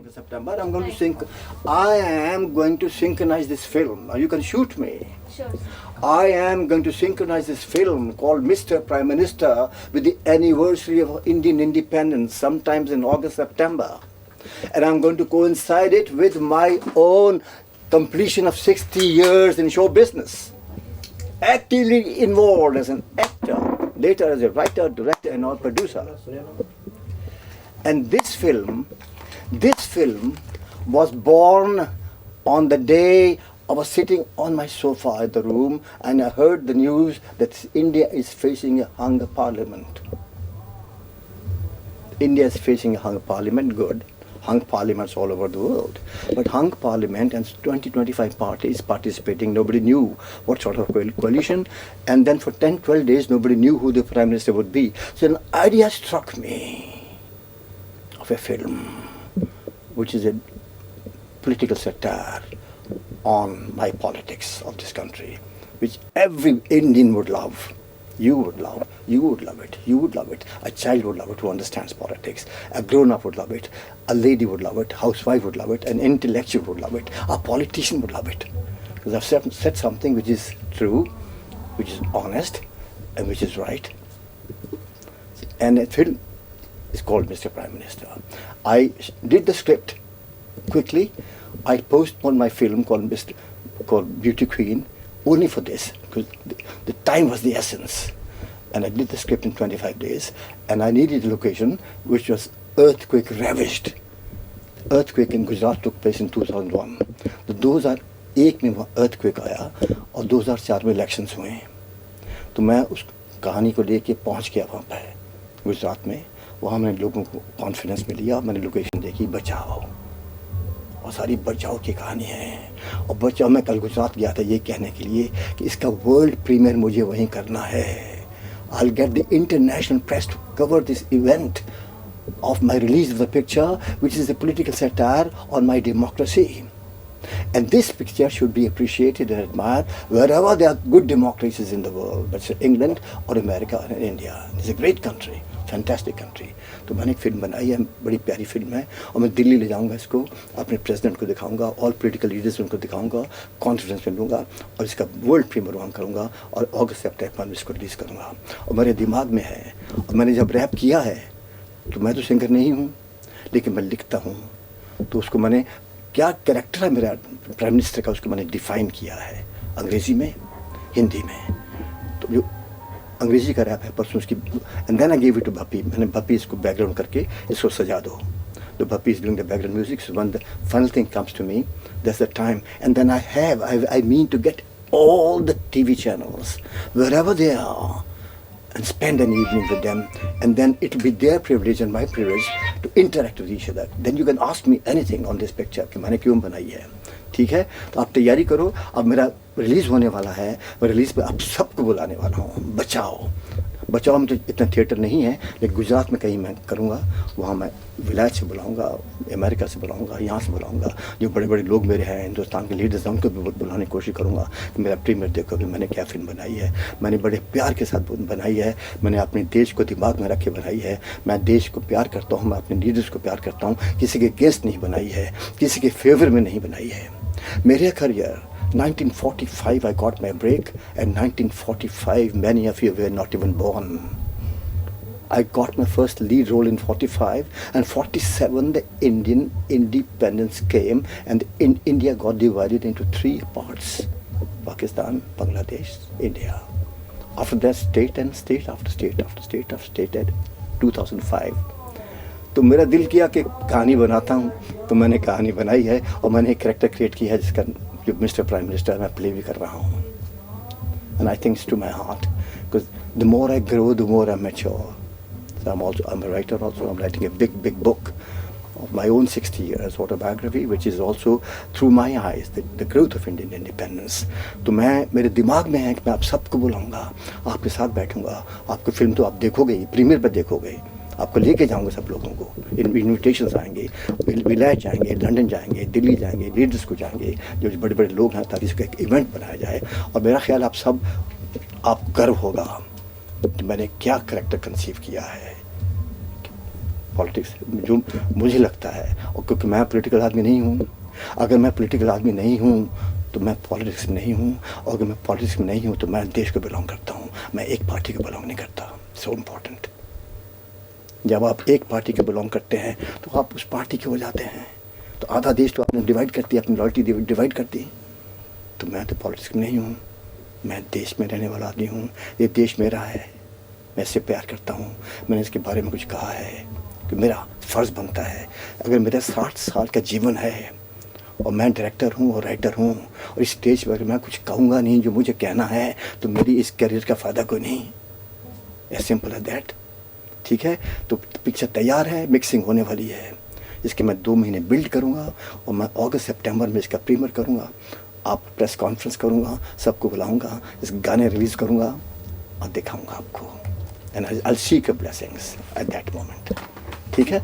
August, September, I'm going to I am going to synchronize this film. Now you can shoot me. Sure, sir. I am going to synchronize this film called Mr. Prime Minister with the anniversary of Indian independence, sometimes in August, September. And I'm going to coincide it with my own completion of 60 years in show business. Actively involved as an actor, later as a writer, director, and now producer. And this film was born on the day I was sitting on my sofa in the room and I heard the news that India is facing a hung parliament. India is facing a hung parliament, good. Hung parliaments all over the world. But hung parliament and 20-25 parties participating, nobody knew what sort of coalition. And then for 10-12 days, nobody knew who the Prime Minister would be. So an idea struck me of a film, which is a political satire on my politics of this country, which every Indian would love. You would love it, you would love it. A child would love it who understands politics. A grown-up would love it. A lady would love it. A housewife would love it. An intellectual would love it. A politician would love it. Because I've said something which is true, which is honest, and which is right. And a film is called Mr. Prime Minister. I did the script quickly. I postponed my film called Beauty Queen only for this, because the time was the essence. And I did the script in 25 days, and I needed a location which was earthquake ravaged. Earthquake in Gujarat took place in 2001. तो 2001 में वहाँ earthquake आया और 2004 में elections हुए. तो मैं उस कहानी को लेके पहुँच गया वहाँ पे गुजरात में. वहाँ मैंने लोगों को कॉन्फिडेंस में लिया, मैंने लोकेशन देखी, बचाओ, और सारी बचाओ की कहानी है. और बचाओ मैं कल गुजरात गया था ये कहने के लिए कि इसका वर्ल्ड प्रीमियर मुझे वहीं करना है. I'll get the international press to cover this event of my release of the picture, which is a political satire on my democracy. And this picture should be appreciated and admired wherever there are good democracies in the world, whether it's England or America or India. It's a great country, fantastic country. तो मैंने एक film बनाई है, बड़ी प्यारी film है, और मैं दिल्ली ले जाऊंगा इसको, अपने प्रेसिडेंट को दिखाऊंगा, ऑल पॉलिटिकल लीडर्स उनको दिखाऊंगा, कॉन्फिडेंस में लूँगा और इसका वर्ल्ड प्रीमियर वहाँ करूँगा और अगस्त सेप्टेम्बर में इसको रिलीज़ करूँगा. और मेरे दिमाग में है, और मैंने जब रैप किया है तो मैं तो सिंगर नहीं हूँ, लेकिन मैं लिखता हूँ. तो उसको मैंने क्या कैरेक्टर है मेरा प्राइम मिनिस्टर का, उसको मैंने डिफ़ाइन किया है अंग्रेज़ी में, हिंदी में. तो जो अंग्रेजी का रैप है परसों उसकी, and then I give it to Bappi. मैंने भप्पी इसको बैकग्राउंड करके इसको सजा दो. तो Bappi is doing the background music. So when the final thing comes to me, that's the time. And then I mean to get all the TV channels wherever they are and spend an evening with them, and then it will be their privilege and my privilege to interact with each other. Then you can ask me anything on this picture कि मैंने क्यों बनाई है. ठीक है, तो आप तैयारी करो. अब मेरा रिलीज़ होने वाला है, मैं रिलीज़ पे आप सबको बुलाने वाला हूँ. बचाओ में तो इतना थिएटर नहीं है, लेकिन गुजरात में कहीं मैं करूँगा. वहाँ मैं विलायत से बुलाऊँगा, अमेरिका से बुलाऊँगा, यहाँ से बुलाऊँगा. जो बड़े बड़े लोग मेरे हैं, हिंदुस्तान के लीडर्स हैं, उनको भी बुलाने की कोशिश करूँगा कि मेरा प्रीमियर देखो कि मैंने क्या फिल्म बनाई है. मैंने बड़े प्यार के साथ बनाई है. मैंने अपने देश को दिमाग में रख के बनाई है. मैं देश को प्यार करता हूँ, मैं अपने लीडर्स को प्यार करता हूँ. किसी के अगेंस्ट नहीं बनाई है, किसी के फेवर में नहीं बनाई है. मेरे career 1945 I got my break, and 1945 many of you were not even born. I got my first lead role in 45, and 47 the Indian independence came, and India got divided into three parts: Pakistan, Bangladesh, India. After that, state and state after state after state after state at 2005. तो मेरा दिल किया कि कहानी बनाता हूँ, तो मैंने कहानी बनाई है और मैंने एक कैरेक्टर क्रिएट किया है जिसका जो मिस्टर प्राइम मिनिस्टर मैं प्ले भी कर रहा हूँ. And I think to my heart, because the more I grow the more I mature. So I'm a writer also. I'm writing a big book of my own 60 years autobiography, which is also through my eyes, the growth of Indian independence. तो मेरे दिमाग में है कि मैं आप सबको बुलाऊंगा, आपके साथ बैठूंगा. आपकी फिल्म तो आप देखोगे ही, प्रीमियर पर देखोगे. आपको लेके जाऊंगा सब लोगों को. इन्विटेशंस आएंगे, विलायत जाएंगे, लंदन जाएंगे, दिल्ली जाएंगे, लीडर्स को जाएंगे, जो बड़े बड़े लोग हैं, ताकि इसका एक इवेंट बनाया जाए. और मेरा ख्याल आप गर्व होगा कि मैंने क्या करैक्टर कंसीव किया है. पॉलिटिक्स जो मुझे लगता है, और क्योंकि मैं पॉलिटिकल आदमी नहीं हूँ, अगर मैं पॉलिटिकल आदमी नहीं हूँ तो मैं पॉलिटिक्स में नहीं हूँ, और अगर मैं पॉलिटिक्स में नहीं हूँ तो मैं देश को बिलोंग करता हूँ, मैं एक पार्टी को बिलोंग नहीं करता। So important. जब आप एक पार्टी के बिलोंग करते हैं तो आप उस पार्टी के हो जाते हैं। तो आधा देश तो आपने डिवाइड कर दिया, अपनी लॉयल्टी डिवाइड कर दी। तो मैं तो पॉलिटिक्स में नहीं हूँ, मैं देश में रहने वाला आदमी हूँ। ये देश मेरा है, मैं इससे प्यार करता हूँ। मैंने इसके बारे में कुछ कहा है कि मेरा फ़र्ज़ बनता है, अगर मेरा 60 साल का जीवन है और मैं डायरेक्टर हूँ और राइटर हूँ, और इस स्टेज पर मैं कुछ कहूँगा नहीं जो मुझे कहना है, तो मेरी इस करियर का फ़ायदा कोई नहीं। As simple as that. ठीक है, तो पिक्चर तैयार है, मिक्सिंग होने वाली है, इसके मैं 2 महीने बिल्ड करूँगा, और मैं अगस्त सितंबर में इसका प्रीमियर करूँगा। आप प्रेस कॉन्फ्रेंस करूँगा, सबको बुलाऊँगा, इस गाने रिलीज़ करूँगा और दिखाऊँगा आपको। And I seek your blessings at that moment. ठीक है,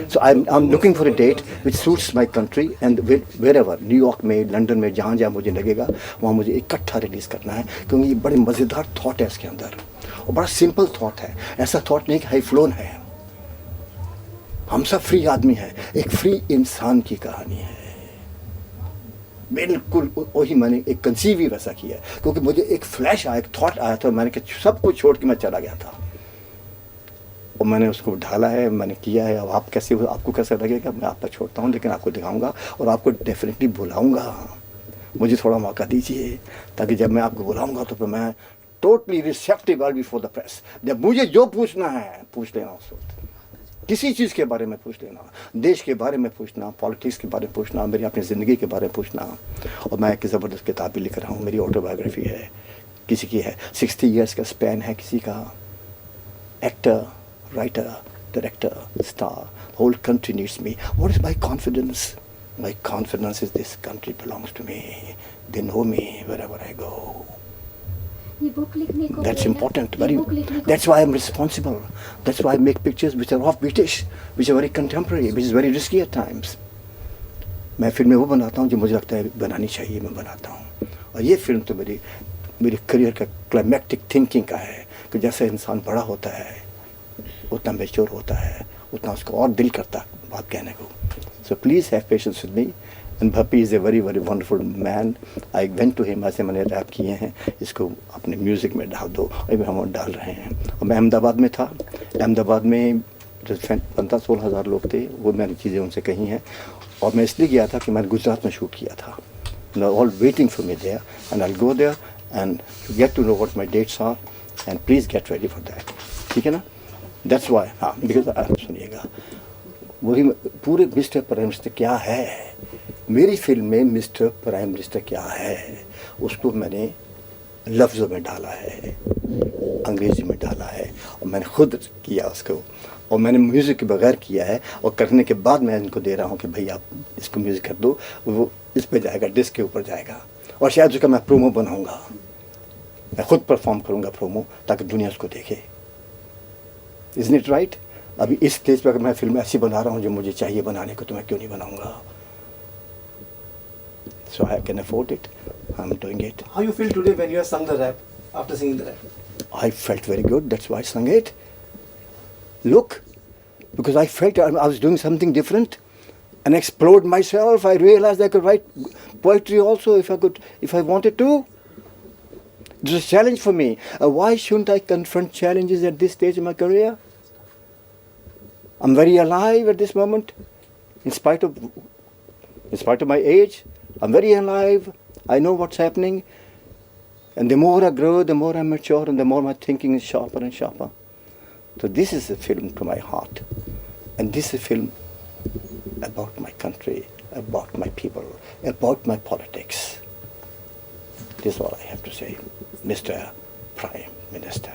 so I am looking for a date which suits my country and wherever, New York में, लंदन में, जहाँ जहाँ मुझे लगेगा वहाँ मुझे इकट्ठा रिलीज़ करना है, क्योंकि ये बड़े मज़ेदार थॉट है इसके अंदर, और बड़ा सिंपल थॉट है। ऐसा थॉट नहीं कि हाई फ्लोन है, हम सब फ्री आदमी हैं, एक फ्री इंसान की कहानी है। बिल्कुल वही मैंने एक कंसीव ही वैसा किया, क्योंकि मुझे एक फ्लैश आया, एक थॉट आया था, मैंने कहा सब कुछ छोड़ के मैं चला गया था, और मैंने उसको ढाला है, मैंने किया है। अब आप कैसे, आपको कैसा लगेगा मैं आप पर छोड़ता हूँ, लेकिन आपको दिखाऊंगा और आपको डेफिनेटली बुलाऊंगा। मुझे थोड़ा मौका दीजिए, ताकि जब मैं आपको बुलाऊंगा तो फिर मैं totally receptive I before the press. जब मुझे जो पूछना है पूछ लेना, उस वक्त किसी चीज़ के बारे में पूछ लेना, देश के बारे में पूछना, पॉलिटिक्स के बारे में पूछना, मेरी अपनी ज़िंदगी के बारे में पूछना। और मैं एक ज़बरदस्त किताब भी लिख रहा हूँ, मेरी ऑटोबायोग्राफी है, किसी की है, 60 ईयर्स का स्पैन है किसी का, actor, writer, director, star, the whole country needs me. What is my confidence? My confidence is this country belongs to me. They know me wherever I go. ये बुक लिखने को That's important. That's why I'm responsible. That's why I make pictures which are off British, which are very contemporary, which is very risky at times. मैं फिल्में वो बनाता हूँ जो मुझे लगता है बनानी चाहिए, मैं बनाता हूँ। और ये फिल्म तो मेरी करियर का क्लाइमेक्टिक थिंकिंग का है, कि जैसे इंसान बड़ा होता है उतना मेच्योर होता है, उतना उसको और दिल करता बात कहने को। So please have patience with me. And Bappi is a very very wonderful man. I went to him, ऐसे मैंने रैप किए हैं, इसको अपने म्यूज़िक में डाल दो, अभी हम डाल रहे हैं। और मैं अहमदाबाद में था, अहमदाबाद में जो 15-16 हज़ार लोग थे, वो मैंने चीज़ें उनसे कही हैं। और मैं इसलिए गया था कि मैंने गुजरात में शूट किया था। All waiting for me there, and I go there and get to know what my dates are, and please get ready for that. ठीक है ना? That's why. हाँ, बिकॉज आप सुनिएगा, वही पूरे मिस्टर प्राइम मिनिस्टर क्या है, मेरी फिल्म में मिस्टर प्राइम मिनिस्टर क्या है, उसको मैंने लफ्ज़ों में डाला है, अंग्रेज़ी में डाला है, और मैंने खुद किया उसको, और मैंने म्यूज़िक के बगैर किया है, और करने के बाद मैं इनको दे रहा हूँ कि भाई आप इसको म्यूज़िक कर दो, वो इस पे जाएगा, डिस्क के ऊपर जाएगा, और शायद उसका मैं प्रोमो बनाऊँगा, मैं खुद परफॉर्म करूँगा प्रोमो, ताकि दुनिया उसको देखे। Isn't it right? अभी इस स्टेज पर अगर मैं फिल्म ऐसी बना रहा हूँ जो मुझे चाहिए बनाने को, तो मैं क्यों नहीं बनाऊँगा? So I can afford it. I'm doing it. How you feel today when you have sung the rap, after singing the rap? I felt very good. That's why I sung it. Look, because I felt I was doing something different, and explored myself. I realized I could write poetry also if I wanted to. It was a challenge for me. Why shouldn't I confront challenges at this stage of my career? I'm very alive at this moment, in spite of my age. I'm very alive. I know what's happening. And the more I grow, the more I mature, and the more my thinking is sharper and sharper. So this is a film to my heart. And this is a film about my country, about my people, about my politics. This is all I have to say, Mr. Prime Minister.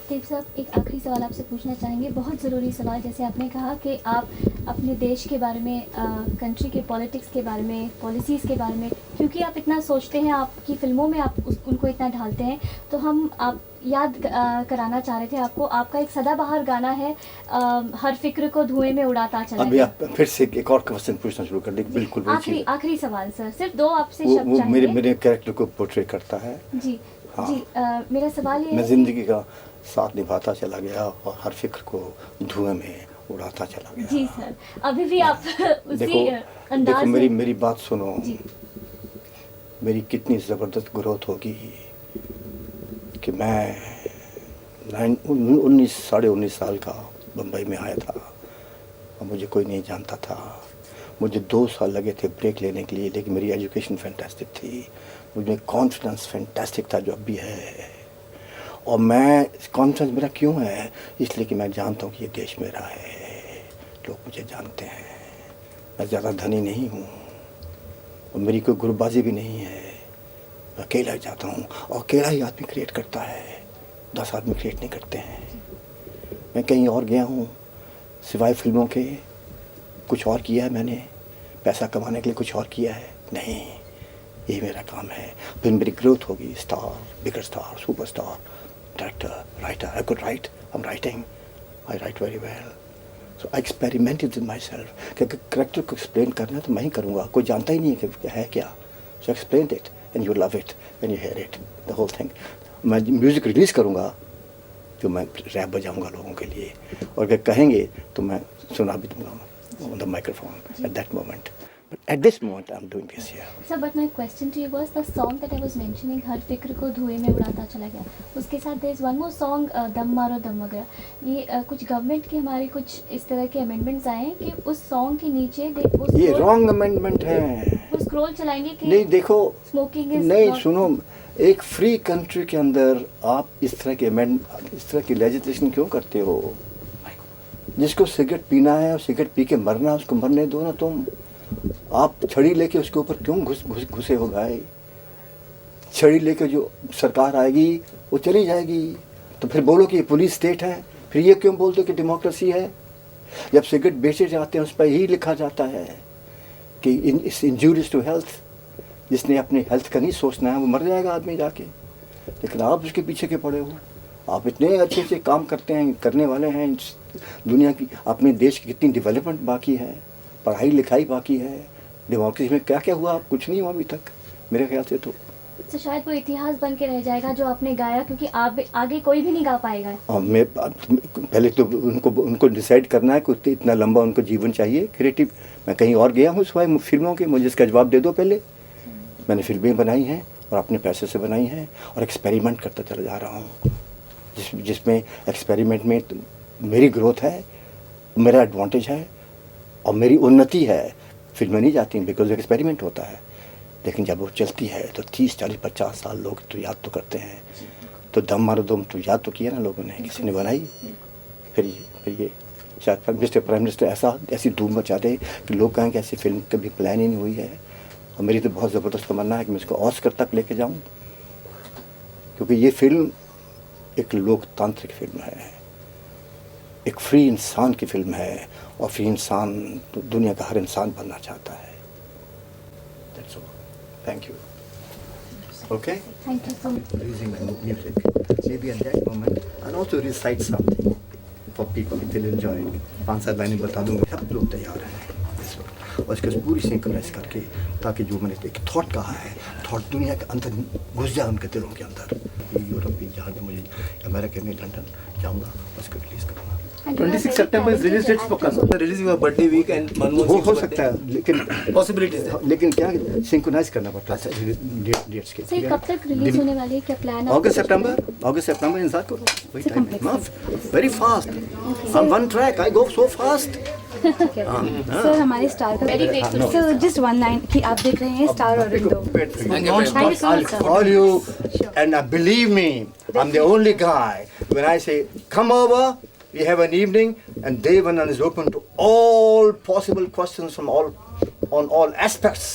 देव साहब, एक आखिरी सवाल आपसे पूछना चाहेंगे, बहुत ज़रूरी सवाल। जैसे आपने कहा कि आप अपने देश के बारे में, कंट्री के पॉलिटिक्स के बारे में, पॉलिसीज़ के बारे में, क्योंकि आप इतना सोचते हैं, आपकी फ़िल्मों में आप उनको इतना ढालते हैं, तो हम आप याद कराना चाह रहे थे आपको, आपका एक सदाबहार गाना है, हर फिक्र को धुएं में उड़ाता चला। अभी आप फिर से एक और क्वेश्चन पूछना शुरू कर दें। बिल्कुल आखिरी सवाल सर, सिर्फ 2 आपसे शब्द चाहिए। मेरे कैरेक्टर को पोर्ट्रे करता है। जी। हाँ। जी, मेरा सवाल ये मैं ज़िंदगी का साथ निभाता चला गया, और हर फिक्र को धुएं में उड़ाता चला गया। जी सर, अभी भी आप उसी देखो अंदाज में मेरी बात सुनो, जी मेरी कितनी ज़बरदस्त ग्रोथ होगी कि मैं 19 साल का बम्बई में आया था और मुझे कोई नहीं जानता था। मुझे 2 साल लगे थे ब्रेक लेने के लिए, लेकिन मेरी एजुकेशन फैंटास्टिक थी, मुझे कॉन्फिडेंस फैंटास्टिक था जो अब भी है। और मैं कॉन्फिडेंस मेरा क्यों है, इसलिए कि मैं जानता हूँ कि ये देश मेरा है, लोग मुझे जानते हैं, मैं ज़्यादा धनी नहीं हूँ और मेरी कोई ग्रुपबाजी भी नहीं है। मैं अकेला ही जाता हूँ और अकेला ही आदमी क्रिएट करता है, 10 आदमी क्रिएट नहीं करते हैं। मैं कहीं और गया हूँ सिवाय फिल्मों के, कुछ और किया है मैंने, पैसा कमाने के लिए कुछ और किया है नहीं, यही मेरा काम है। फिर मेरी ग्रोथ होगी, star, bigger star, super star, director, writer. I could write, I am writing, I right very well. So I experimented with my self. क्योंकि करेक्टर को एक्सप्लेन करना है तो मैं ही करूँगा, कोई जानता ही नहीं है कि है क्या। So explain it and you love it when you hear it, the whole thing. मैं म्यूज़िक रिलीज़ करूँगा जो मैं रैप बजाऊँगा लोगों के लिए, और अगर कहेंगे तो मैं सुना भी दूँगा on the microphone at that moment. But at this moment I'm doing this here. Sir, but my question to you was the song that I was mentioning, हर फिक्र को धुएं में उड़ाता चला गया, उसके साथ there is one more song, दम मारो दम वगैरह। ये कुछ गवर्नमेंट के हमारे कुछ इस तरह के अमेंडमेंट्स आए हैं कि उस सॉन्ग के नीचे ये रॉन्ग अमेंडमेंट है। वो स्क्रॉल चलाएंगे कि नहीं देखो, स्मोकिंग इज नहीं सुनो, एक फ्री कंट्री के अंदर आप इस तरह की लेजिस्लेशन क्यों करते हो? जिसको सिगरेट पीना है और सिगरेट पी के मरना, उसको मरने दो ना तुम। आप छड़ी लेके उसके ऊपर क्यों घुसे हो भाई? छड़ी लेके जो सरकार आएगी वो चली जाएगी, तो फिर बोलो कि ये पुलिस स्टेट है, फिर ये क्यों बोलते हो कि डेमोक्रेसी है? जब सिगरेट बेचे जाते हैं उस पर यही लिखा जाता है कि इट्स इंजूरियस टू हेल्थ। जिसने अपनी हेल्थ का नहीं सोचना है वो मर जाएगा आदमी जाके, लेकिन आप उसके पीछे के पड़े हो। आप इतने अच्छे से काम करते हैं, करने वाले हैं। दुनिया की, अपने देश की कितनी डेवलपमेंट बाकी है, पढ़ाई लिखाई बाकी है, डेमोक्रेसी में क्या क्या हुआ, कुछ नहीं हुआ अभी तक मेरे ख्याल से। तो शायद वो इतिहास बन के रह जाएगा जो आपने गाया, क्योंकि आप आगे कोई भी नहीं गा पाएगा। मैं पहले तो उनको डिसाइड करना है कि इतना लंबा उनको जीवन चाहिए क्रिएटिव। मैं कहीं और गया हूँ सिवाय फिल्मों के, मुझे इसका जवाब दे दो पहले। मैंने फिल्में बनाई हैं और अपने पैसे से बनाई हैं और एक्सपेरिमेंट करता चला जा रहा हूँ, जिसमें एक्सपेरिमेंट में मेरी ग्रोथ है, मेरा एडवांटेज है और मेरी उन्नति है। फिल्में नहीं जाती बिकॉज एक्सपेरिमेंट होता है, लेकिन जब वो चलती है तो 30, 40, 50 साल लोग तो याद तो करते हैं। तो दम मारो दम तो याद तो किया ना लोगों ने, किसी ने बनाई। फिर ये शायद मिस्टर प्राइम मिनिस्टर ऐसी धूम मचा दे कि लोग कहें कि ऐसी फिल्म कभी प्लान ही नहीं हुई है। और मेरी तो बहुत ज़बरदस्त तमन्ना है कि मैं इसको ऑस्कर तक लेके जाऊँ, क्योंकि ये फिल्म एक लोकतांत्रिक फिल्म है, एक फ्री इंसान की फिल्म है, और फ्री इंसान तो दुनिया का हर इंसान बनना चाहता है। That's all. Thank you. Okay? Thank you so much. Releasing my music. Maybe at that moment I'll also recite something for people if they'll enjoy it. 5-7 लाइनें बता दूंगा, सब लोग तैयार हैं इस वक्त। और इसको पूरी सिंक्रोनाइज करके, ताकि जो मैंने एक थॉट कहा है, थॉट दुनिया के अंदर घुस जाए, उनके दिलों के अंदर। यूरोप भी, जहाँ जहाँ मुझे अमेरिका में, लंदन जाऊँगा, उसको रिलीज़ करूँगा। 26 September is release dates for Kaso. Release your birthday week and Manmohan Singh's हो birthday. सकता है, लेकिन Possibilities है। लेकिन क्या सिंक्रोनाइज करना पड़ता है डेट्स के। सर, कब तक रिलीज होने वाली है, क्या प्लान है? अगस्त सितंबर इंतजार करो। वही टाइम है, very fast. On one track I go so fast. Sir, हमारे स्टार का Very grateful. Sir just one line कि आप देख रहे हैं star औरंदो। Thank you so much, I'll sir. call you, and believe me, I'm the only guy. When I say come over, we have an evening, and Devanan is open to all possible questions from on all aspects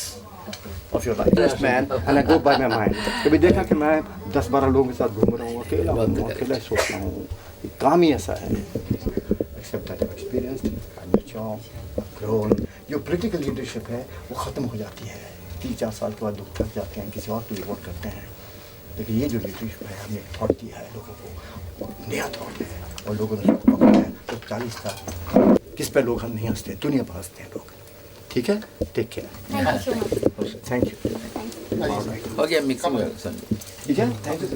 of your life. Yes, man, and I go by my mind. कभी देखा कि मैं 10-12 लोगों के साथ घूम रहा हूँ, अकेला हूँ, अकेला सोचता हूँ। ये काम ही ऐसा है। Except that I've experienced, I'm mature, I've grown. जो political leadership है वो ख़त्म हो जाती है 3-4 साल के बाद। लोग थक जाते हैं, किसी और को वोट करते हैं। लेकिन ये जो लीडरशिप है, हमने थॉट दिया है लोगों को, नया थॉट है, और लोगों ने उसको पकड़ा है। तो 40 साल किस पे लोग हम नहीं हंसते, दुनिया पर हंसते हैं लोग। ठीक है, take care. Thank you so much. Thank you. Okay, I'm mixing. ठीक है, थैंक यू।